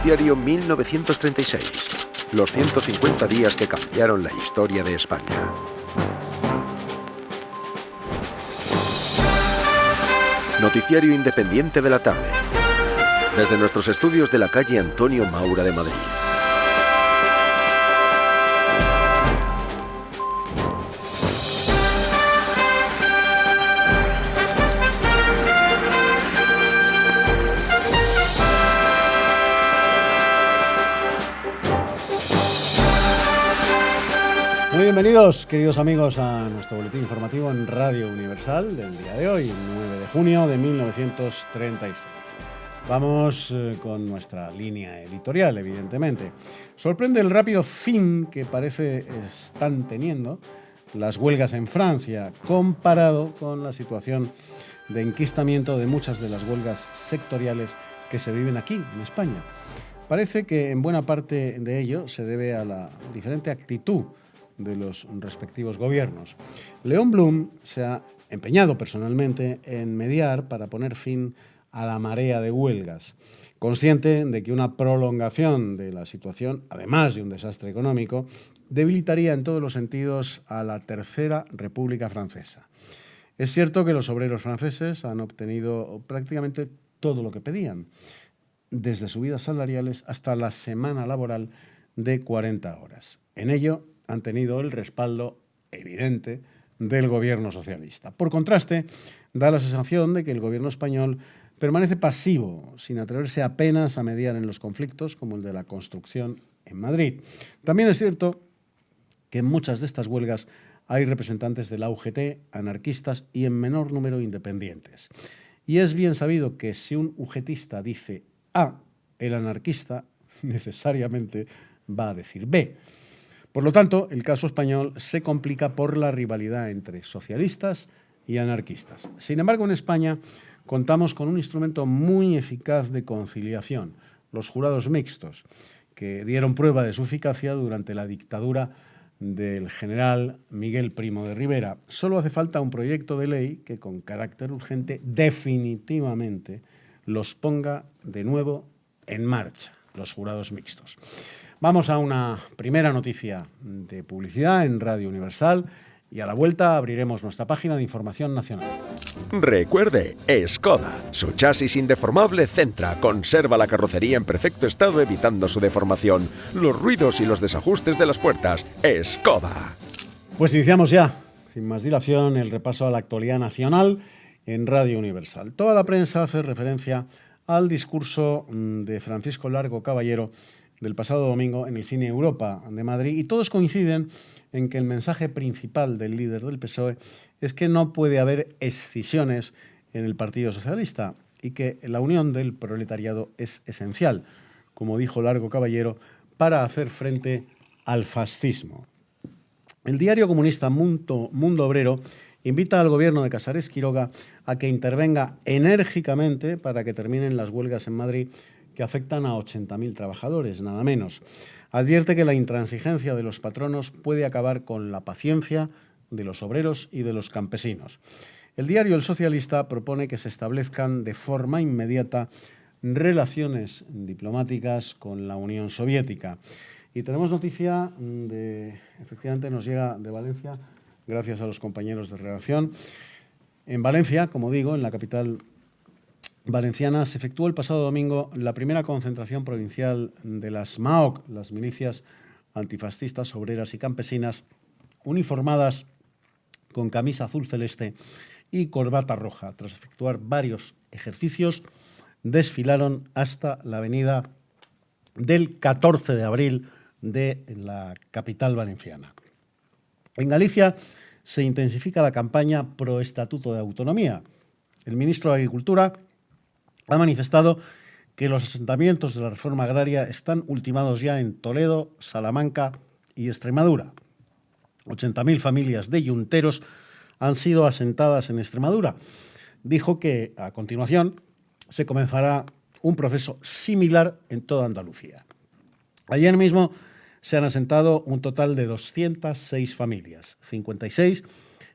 Noticiario 1936. Los 150 días que cambiaron la historia de España. Noticiario independiente de la tarde. Desde nuestros estudios de la calle Antonio Maura de Madrid. Muy bienvenidos, queridos amigos, a nuestro boletín informativo en Radio Universal del día de hoy, 9 de junio de 1936. Vamos con nuestra línea editorial, evidentemente. Sorprende el rápido fin que parece están teniendo las huelgas en Francia, comparado con la situación de enquistamiento de muchas de las huelgas sectoriales que se viven aquí, en España. Parece que en buena parte de ello se debe a la diferente actitud de los respectivos gobiernos. León Blum se ha empeñado personalmente en mediar para poner fin a la marea de huelgas, consciente de que una prolongación de la situación, además de un desastre económico, debilitaría en todos los sentidos a la Tercera República Francesa. Es cierto que los obreros franceses han obtenido prácticamente todo lo que pedían, desde subidas salariales hasta la semana laboral de 40 horas. En ello han tenido el respaldo evidente del gobierno socialista. Por contraste, da la sensación de que el gobierno español permanece pasivo, sin atreverse apenas a mediar en los conflictos como el de la construcción en Madrid. También es cierto que en muchas de estas huelgas hay representantes de la UGT, anarquistas y en menor número independientes. Y es bien sabido que si un UGTista dice A, el anarquista necesariamente va a decir B. Por lo tanto, el caso español se complica por la rivalidad entre socialistas y anarquistas. Sin embargo, en España contamos con un instrumento muy eficaz de conciliación, los jurados mixtos, que dieron prueba de su eficacia durante la dictadura del general Miguel Primo de Rivera. Solo hace falta un proyecto de ley que, con carácter urgente, definitivamente los ponga de nuevo en marcha, los jurados mixtos. Vamos a una primera noticia de publicidad en Radio Universal y a la vuelta abriremos nuestra página de información nacional. Recuerde, Skoda. Su chasis indeformable centra, conserva la carrocería en perfecto estado evitando su deformación, los ruidos y los desajustes de las puertas. Skoda. Pues iniciamos ya, sin más dilación, el repaso a la actualidad nacional en Radio Universal. Toda la prensa hace referencia al discurso de Francisco Largo Caballero del pasado domingo en el Cine Europa de Madrid, y todos coinciden en que el mensaje principal del líder del PSOE es que no puede haber escisiones en el Partido Socialista y que la unión del proletariado es esencial, como dijo Largo Caballero, para hacer frente al fascismo. El diario comunista Mundo Obrero invita al gobierno de Casares Quiroga a que intervenga enérgicamente para que terminen las huelgas en Madrid, que afectan a 80.000 trabajadores, nada menos. Advierte que la intransigencia de los patronos puede acabar con la paciencia de los obreros y de los campesinos. El diario El Socialista propone que se establezcan de forma inmediata relaciones diplomáticas con la Unión Soviética. Y tenemos noticia efectivamente nos llega de Valencia, gracias a los compañeros de redacción. En Valencia, como digo, en la capital valenciana, se efectuó el pasado domingo la primera concentración provincial de las MAOC, las milicias antifascistas, obreras y campesinas, uniformadas con camisa azul celeste y corbata roja. Tras efectuar varios ejercicios, desfilaron hasta la avenida del 14 de abril de la capital valenciana. En Galicia se intensifica la campaña pro Estatuto de Autonomía. El ministro de Agricultura ha manifestado que los asentamientos de la reforma agraria están ultimados ya en Toledo, Salamanca y Extremadura. 80.000 familias de yunteros han sido asentadas en Extremadura. Dijo que, a continuación, se comenzará un proceso similar en toda Andalucía. Ayer mismo se han asentado un total de 206 familias, 56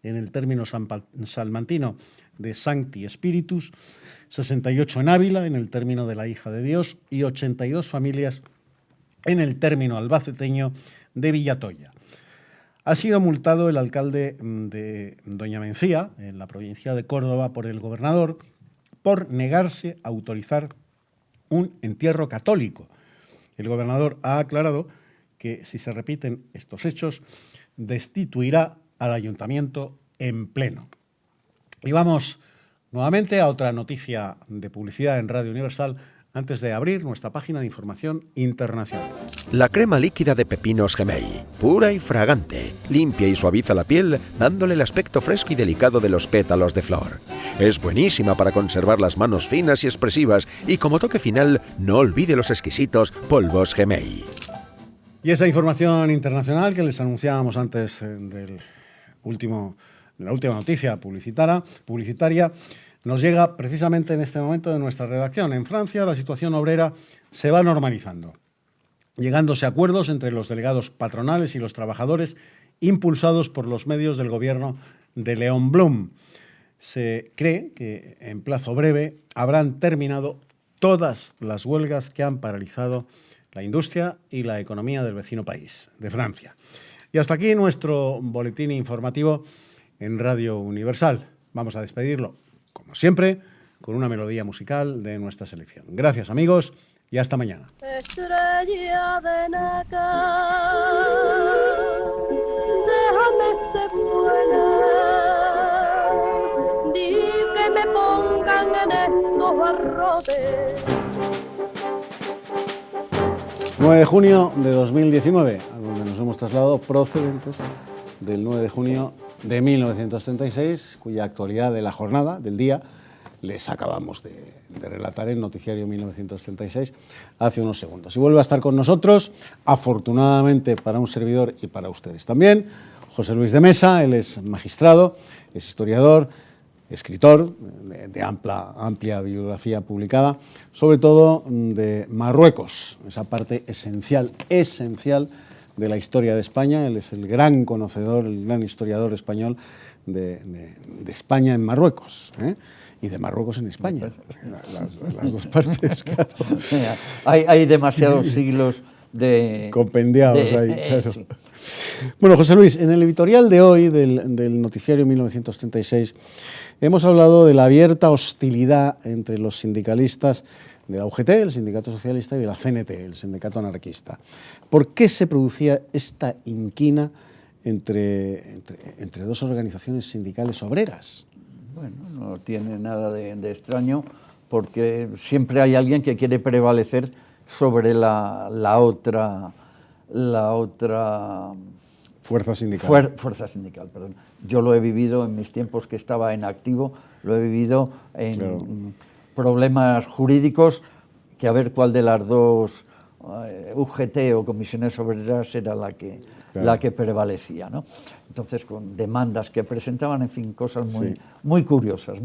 en el término salmantino de Sancti Spiritus, 68 en Ávila, en el término de la Hija de Dios, y 82 familias en el término albaceteño de Villatoya. Ha sido multado el alcalde de Doña Mencía, en la provincia de Córdoba, por el gobernador, por negarse a autorizar un entierro católico. El gobernador ha aclarado que si se repiten estos hechos, destituirá al ayuntamiento en pleno. Y vamos nuevamente a otra noticia de publicidad en Radio Universal antes de abrir nuestra página de información internacional. La crema líquida de pepinos Gemei, pura y fragante, limpia y suaviza la piel, dándole el aspecto fresco y delicado de los pétalos de flor. Es buenísima para conservar las manos finas y expresivas y como toque final, no olvide los exquisitos polvos Gemei. Y esa información internacional que les anunciábamos antes de la última noticia publicitaria, nos llega precisamente en este momento de nuestra redacción. En Francia, la situación obrera se va normalizando, llegándose a acuerdos entre los delegados patronales y los trabajadores, impulsados por los medios del gobierno de Léon Blum. Se cree que en plazo breve habrán terminado todas las huelgas que han paralizado la industria y la economía del vecino país, de Francia. Y hasta aquí nuestro boletín informativo en Radio Universal. Vamos a despedirlo, como siempre, con una melodía musical de nuestra selección. Gracias, amigos, y hasta mañana. Estrella de Naca, déjame ser buena, di que me pongan en estos barrotes. 9 de junio de 2019, a donde nos hemos trasladado procedentes del 9 de junio de 1936, cuya actualidad de la jornada, del día, les acabamos de relatar en Noticiario 1936 hace unos segundos. Y vuelve a estar con nosotros, afortunadamente para un servidor y para ustedes también, José Luis de Mesa. Él es magistrado, es historiador, escritor de amplia bibliografía publicada, sobre todo de Marruecos, esa parte esencial de la historia de España. Él es el gran conocedor, el gran historiador español de España en Marruecos, y de Marruecos en España. Las dos partes, claro. Hay demasiados siglos compendiados ahí, claro. Sí. Bueno, José Luis, en el editorial de hoy del Noticiario 1936 hemos hablado de la abierta hostilidad entre los sindicalistas de la UGT, el Sindicato Socialista, y de la CNT, el Sindicato Anarquista. ¿Por qué se producía esta inquina entre dos organizaciones sindicales obreras? Bueno, no tiene nada de extraño, porque siempre hay alguien que quiere prevalecer sobre la otra fuerza sindical. Fuerza sindical, perdón. Yo lo he vivido en mis tiempos que estaba en activo, lo he vivido en problemas jurídicos, que a ver cuál de las dos, UGT o comisiones obreras, era la que prevalecía, ¿no? Entonces, con demandas que presentaban, en fin, cosas muy curiosas.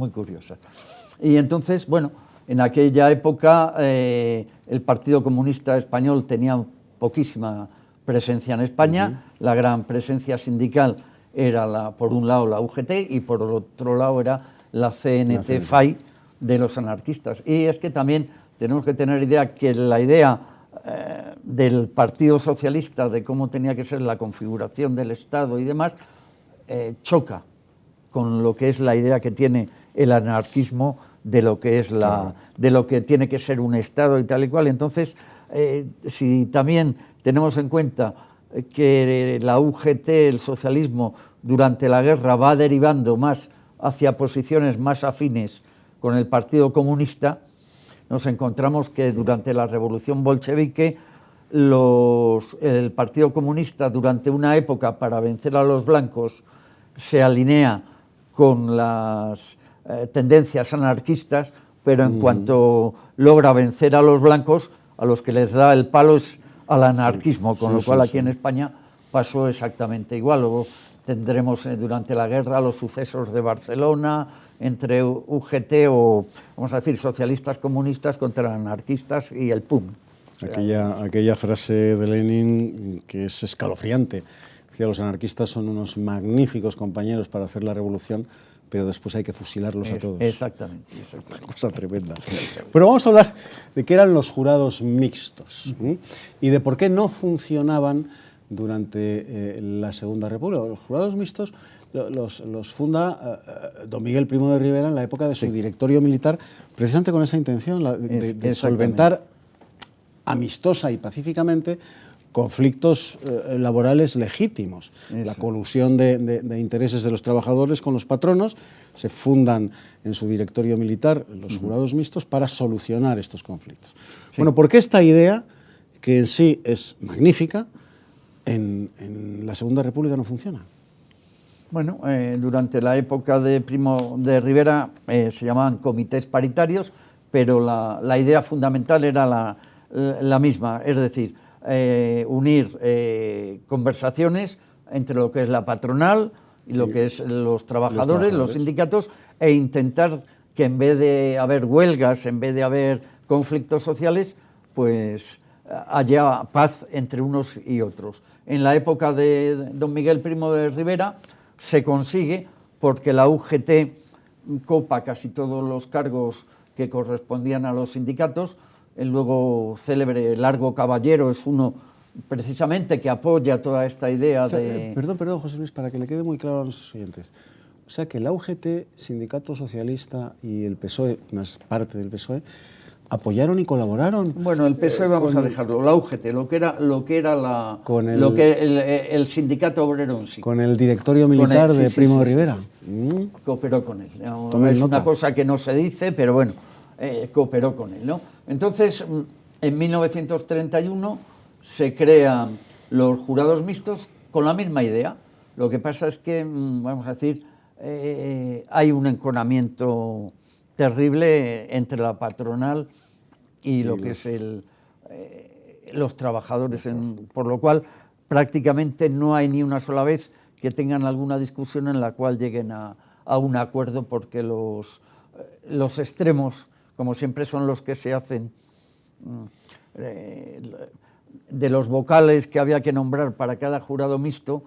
Y entonces, bueno, en aquella época el Partido Comunista Español tenía poquísima presencia en España. La gran presencia sindical era, por un lado, la UGT y por otro lado era la CNT-FAI de los anarquistas. Y es que también tenemos que tener idea que la idea del Partido Socialista de cómo tenía que ser la configuración del Estado y demás choca con lo que es la idea que tiene el anarquismo de lo que es de lo que tiene que ser un Estado y tal y cual. Entonces, si también tenemos en cuenta que la UGT, el socialismo, durante la guerra va derivando más hacia posiciones más afines con el Partido Comunista, nos encontramos que durante la Revolución Bolchevique el Partido Comunista, durante una época, para vencer a los blancos, se alinea con las tendencias anarquistas, pero en cuanto logra vencer a los blancos, a los que les da el palo es al anarquismo, con lo cual aquí en España pasó exactamente igual. Luego tendremos durante la guerra los sucesos de Barcelona, entre UGT o, vamos a decir, socialistas comunistas contra anarquistas y el PUM. Aquella frase de Lenin que es escalofriante, que los anarquistas son unos magníficos compañeros para hacer la revolución, pero después hay que fusilarlos a todos. Exactamente. Una cosa tremenda. Pero vamos a hablar de qué eran los jurados mixtos y de por qué no funcionaban durante la Segunda República. Los jurados mixtos los funda don Miguel Primo de Rivera en la época de su directorio militar, precisamente con esa intención de solventar amistosa y pacíficamente conflictos laborales legítimos. Eso. La colusión de intereses de los trabajadores con los patronos. Se fundan en su directorio militar los jurados mixtos para solucionar estos conflictos. Sí. Bueno, ¿por qué esta idea, que en sí es magnífica, en la Segunda República no funciona? Bueno, durante la época de Primo de Rivera se llamaban comités paritarios, pero la idea fundamental era la misma, es decir, unir conversaciones entre lo que es la patronal y lo que es los trabajadores, los sindicatos, e intentar que en vez de haber huelgas, en vez de haber conflictos sociales, pues haya paz entre unos y otros. En la época de don Miguel Primo de Rivera se consigue porque la UGT copa casi todos los cargos que correspondían a los sindicatos. El luego célebre Largo Caballero es uno precisamente que apoya toda esta idea de... Perdón, José Luis, para que le quede muy claro a los oyentes. O sea que la UGT, Sindicato Socialista y el PSOE, más parte del PSOE, apoyaron y colaboraron. Bueno, el PSOE vamos a dejarlo, la UGT, lo que era el sindicato obrero en sí. Con el directorio militar de Primo de Rivera. Cooperó con él. No, es una cosa que no se dice, pero bueno, cooperó con él, ¿no? Entonces, en 1931 se crean los jurados mixtos con la misma idea. Lo que pasa es que, vamos a decir, hay un enconamiento terrible entre la patronal y lo que es los trabajadores, por lo cual prácticamente no hay ni una sola vez que tengan alguna discusión en la cual lleguen a un acuerdo, porque los extremos, como siempre, son los que se hacen. De los vocales que había que nombrar para cada jurado mixto,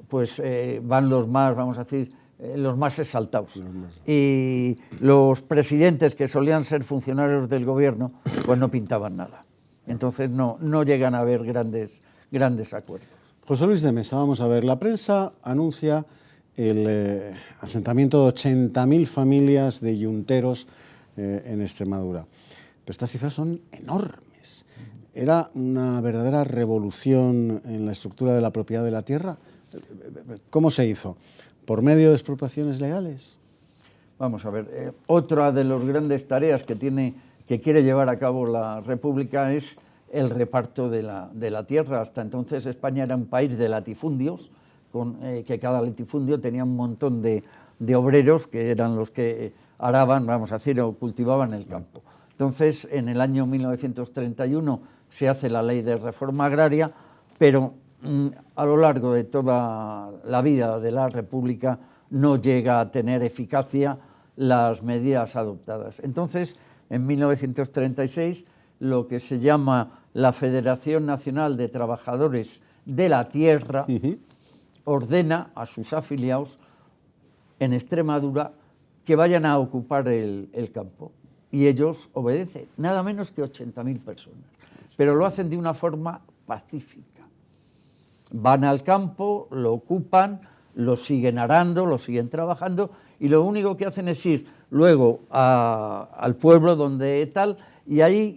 pues van los más, vamos a decir, los más exaltados. Y los presidentes, que solían ser funcionarios del gobierno, pues no pintaban nada. Entonces no llegan a haber grandes acuerdos. José Luis de Mesa, vamos a ver, la prensa anuncia el asentamiento de 80.000 familias de yunteros en Extremadura. Pero estas cifras son enormes. ¿Era una verdadera revolución en la estructura de la propiedad de la tierra? ¿Cómo se hizo? ¿Por medio de expropiaciones legales? Vamos a ver, otra de las grandes tareas que quiere llevar a cabo la República es el reparto de la tierra. Hasta entonces España era un país de latifundios, que cada latifundio tenía un montón de obreros que eran los que araban, vamos a decir, o cultivaban el campo. Entonces, en el año 1931 se hace la ley de reforma agraria, pero a lo largo de toda la vida de la República no llega a tener eficacia las medidas adoptadas. Entonces, en 1936, lo que se llama la Federación Nacional de Trabajadores de la Tierra ordena a sus afiliados en Extremadura que vayan a ocupar el campo. Y ellos obedecen, nada menos que 80.000 personas. Pero lo hacen de una forma pacífica. Van al campo, lo ocupan, lo siguen arando, lo siguen trabajando, y lo único que hacen es ir luego al pueblo donde tal, y ahí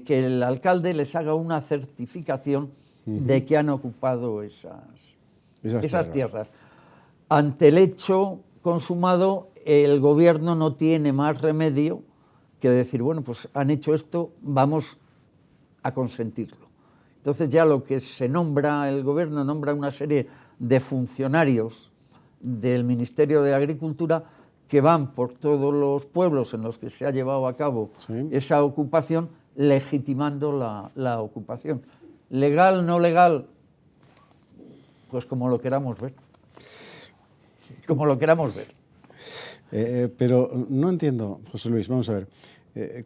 que el alcalde les haga una certificación de que han ocupado esas tierras. Ante el hecho consumado, el gobierno no tiene más remedio que decir, bueno, pues han hecho esto, vamos a consentirlo. Entonces ya lo que se nombra, el gobierno nombra una serie de funcionarios del Ministerio de Agricultura que van por todos los pueblos en los que se ha llevado a cabo esa ocupación, legitimando la ocupación. ¿Legal, no legal? Pues como lo queramos ver. Como lo queramos ver. Pero no entiendo, José Luis, vamos a ver,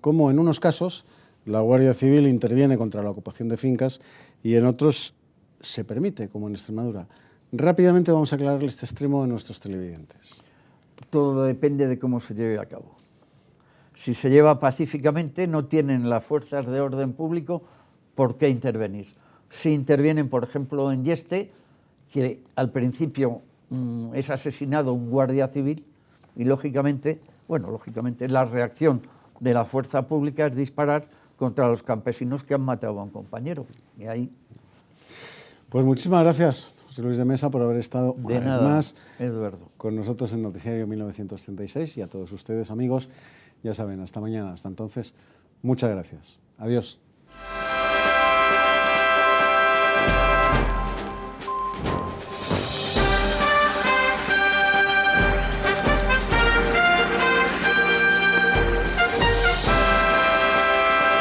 cómo en unos casos la Guardia Civil interviene contra la ocupación de fincas y en otros se permite, como en Extremadura. Rápidamente vamos a aclararle este extremo a nuestros televidentes. todo depende de cómo se lleve a cabo. Si se lleva pacíficamente, no tienen las fuerzas de orden público por qué intervenir. Si intervienen, por ejemplo, en Yeste, que al principio es asesinado un guardia civil y lógicamente la reacción de la fuerza pública es disparar contra los campesinos que han matado a un compañero. Y ahí... Pues muchísimas gracias, José Luis de Mesa, por haber estado De una vez nada, más Eduardo. con nosotros en Noticiario 1936 y a todos ustedes, amigos, ya saben, hasta mañana, hasta entonces, muchas gracias. Adiós.